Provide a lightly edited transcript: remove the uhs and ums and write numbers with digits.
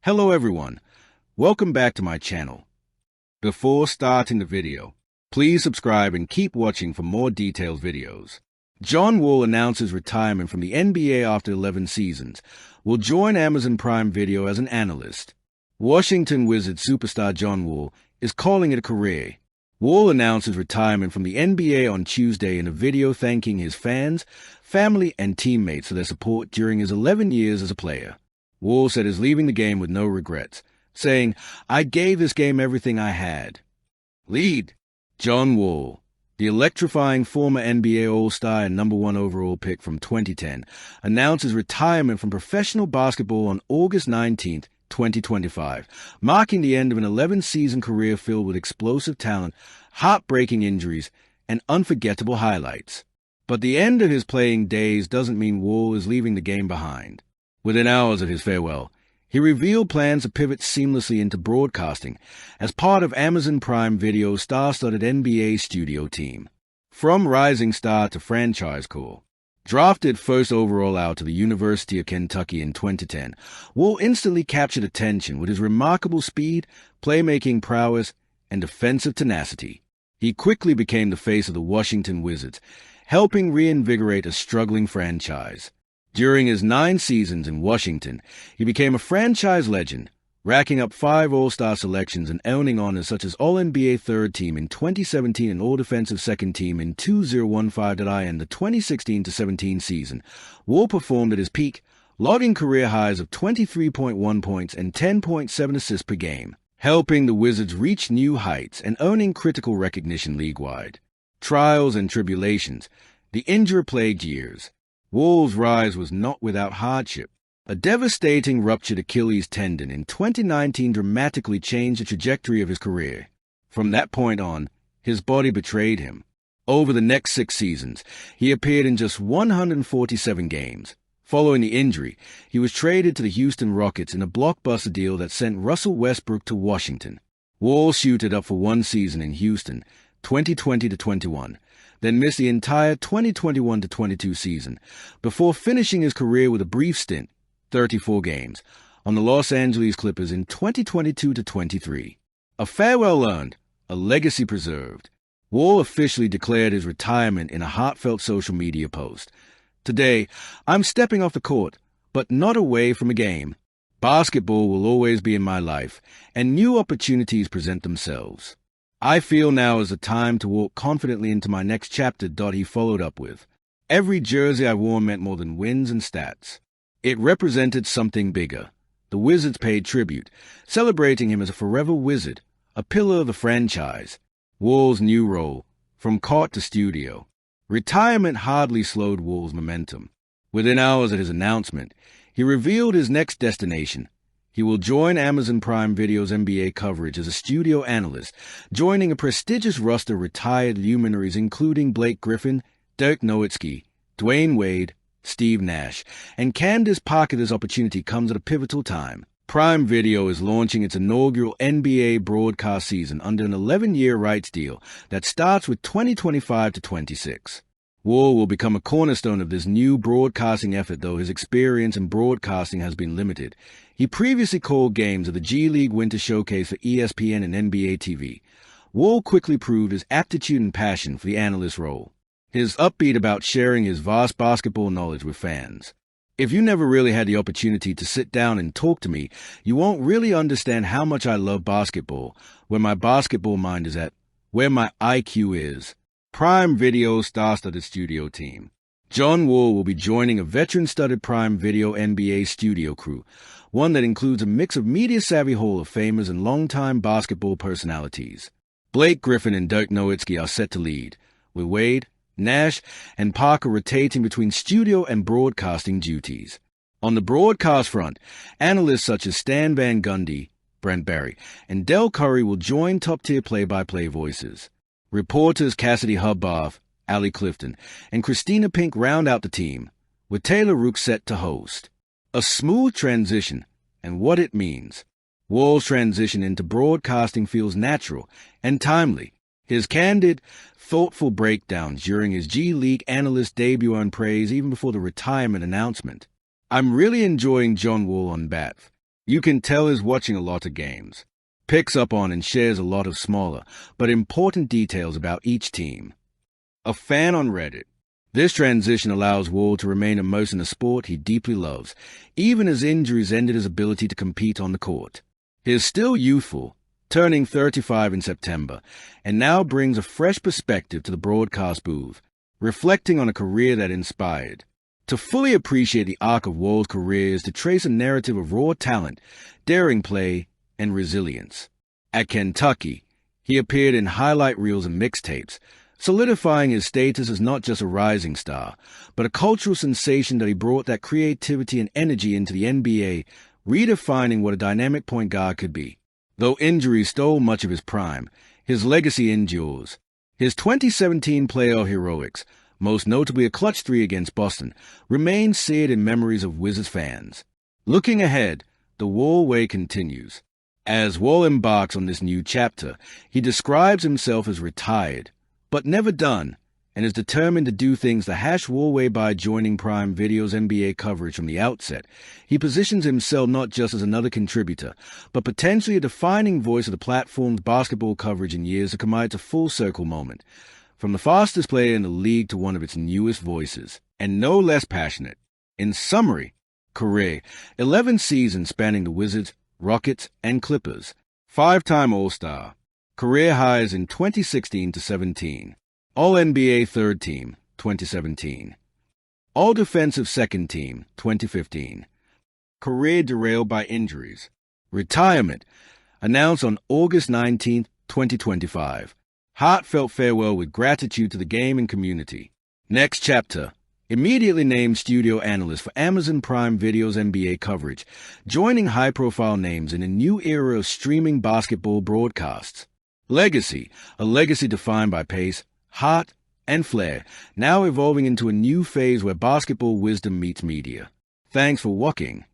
Hello everyone, welcome back to my channel. Before starting the video, please subscribe and keep watching for more detailed videos. John Wall announces retirement from the NBA after 11 seasons, will join Amazon Prime Video as an analyst. Washington Wizards superstar John Wall is calling it a career. Wall announces retirement from the NBA on Tuesday in a video thanking his fans, family, and teammates for their support during his 11 years as a player. Wall said he's leaving the game with no regrets, saying, "I gave this game everything I had." Lead. John Wall, the electrifying former NBA All-Star and #1 overall pick from 2010, announces retirement from professional basketball on August 19, 2025, marking the end of an 11-season career filled with explosive talent, heartbreaking injuries, and unforgettable highlights. But the end of his playing days doesn't mean Wall is leaving the game behind. Within hours of his farewell, he revealed plans to pivot seamlessly into broadcasting as part of Amazon Prime Video's star-studded NBA studio team. From rising star to franchise core, drafted first overall out to the University of Kentucky in 2010, Wall instantly captured attention with his remarkable speed, playmaking prowess, and defensive tenacity. He quickly became the face of the Washington Wizards, helping reinvigorate a struggling franchise. During his 9 seasons in Washington, he became a franchise legend, racking up 5 All-Star selections and owning honors such as All-NBA Third Team in 2017 and All-Defensive Second Team in 2015. In the 2016-17 season, Wall performed at his peak, logging career highs of 23.1 points and 10.7 assists per game, helping the Wizards reach new heights and earning critical recognition league-wide. Trials and tribulations, the injury-plagued years. Wall's rise was not without hardship. A devastating ruptured Achilles tendon in 2019 dramatically changed the trajectory of his career. From that point on, his body betrayed him. Over the next 6 seasons, he appeared in just 147 games. Following the injury, he was traded to the Houston Rockets in a blockbuster deal that sent Russell Westbrook to Washington. Wall suited up for 1 season in Houston, 2020-21, then missed the entire 2021-22 season, before finishing his career with a brief stint, 34 games, on the Los Angeles Clippers in 2022-23. A farewell earned, a legacy preserved. Wall officially declared his retirement in a heartfelt social media post. "Today, I'm stepping off the court, but not away from a game. Basketball will always be in my life, and new opportunities present themselves. I feel now is the time to walk confidently into my next chapter." He followed up with, "Every jersey I wore meant more than wins and stats. It represented something bigger." The Wizards paid tribute, celebrating him as a forever Wizard, a pillar of the franchise. Wall's new role, from court to studio. Retirement hardly slowed Wall's momentum. Within hours of his announcement, he revealed his next destination. He will join Amazon Prime Video's NBA coverage as a studio analyst, joining a prestigious roster of retired luminaries including Blake Griffin, Dirk Nowitzki, Dwayne Wade, Steve Nash, and Candace Parker. This opportunity comes at a pivotal time. Prime Video is launching its inaugural NBA broadcast season under an 11-year rights deal that starts with 2025-26. Wall will become a cornerstone of this new broadcasting effort, though his experience in broadcasting has been limited. He previously called games of the G League Winter Showcase for ESPN and NBA TV. Wall quickly proved his aptitude and passion for the analyst role. His upbeat about sharing his vast basketball knowledge with fans. "If you never really had the opportunity to sit down and talk to me, you won't really understand how much I love basketball, where my basketball mind is at, where my IQ is." Prime Video star-studded studio team. John Wall will be joining a veteran-studded Prime Video NBA studio crew, one that includes a mix of media-savvy Hall of Famers and longtime basketball personalities. Blake Griffin and Dirk Nowitzki are set to lead, with Wade, Nash, and Parker rotating between studio and broadcasting duties. On the broadcast front, analysts such as Stan Van Gundy, Brent Barry, and Del Curry will join top-tier play-by-play voices. Reporters Cassidy Hubbath, Allie Clifton, and Christina Pink round out the team, with Taylor Rook set to host. A smooth transition, and what it means. Wall's transition into broadcasting feels natural and timely. His candid, thoughtful breakdowns during his G League analyst debut earned praise even before the retirement announcement. "I'm really enjoying John Wall on bat. You can tell he's watching a lot of games, picks up on and shares a lot of smaller but important details about each team. A fan on Reddit. This transition allows Wall to remain immersed in a sport he deeply loves, even as injuries ended his ability to compete on the court. He is still youthful, turning 35 in September, and now brings a fresh perspective to the broadcast booth, reflecting on a career that inspired. To fully appreciate the arc of Wall's career is to trace a narrative of raw talent, daring play, and resilience. At Kentucky, he appeared in highlight reels and mixtapes, solidifying his status as not just a rising star, but a cultural sensation that he brought that creativity and energy into the NBA, redefining what a dynamic point guard could be. Though injuries stole much of his prime, his legacy endures. His 2017 playoff heroics, most notably a clutch three against Boston, remain seared in memories of Wizards fans. Looking ahead, the Wall way continues. As Wall embarks on this new chapter, he describes himself as retired, but never done, and is determined to do things the Wall way by joining Prime Video's NBA coverage from the outset. He positions himself not just as another contributor, but potentially a defining voice of the platform's basketball coverage in years to come at a full circle moment. From the fastest player in the league to one of its newest voices, and no less passionate. In summary, career, 11 seasons spanning the Wizards, Rockets, and Clippers, 5-time All-Star, career highs in 2016 to 17, All-NBA Third Team, 2017, All-Defensive Second Team, 2015, career derailed by injuries, retirement, announced on August 19, 2025, heartfelt farewell with gratitude to the game and community. Next chapter. Immediately named studio analyst for Amazon Prime Video's NBA coverage, joining high-profile names in a new era of streaming basketball broadcasts. Legacy, a legacy defined by pace, heart, and flair, now evolving into a new phase where basketball wisdom meets media. Thanks for watching.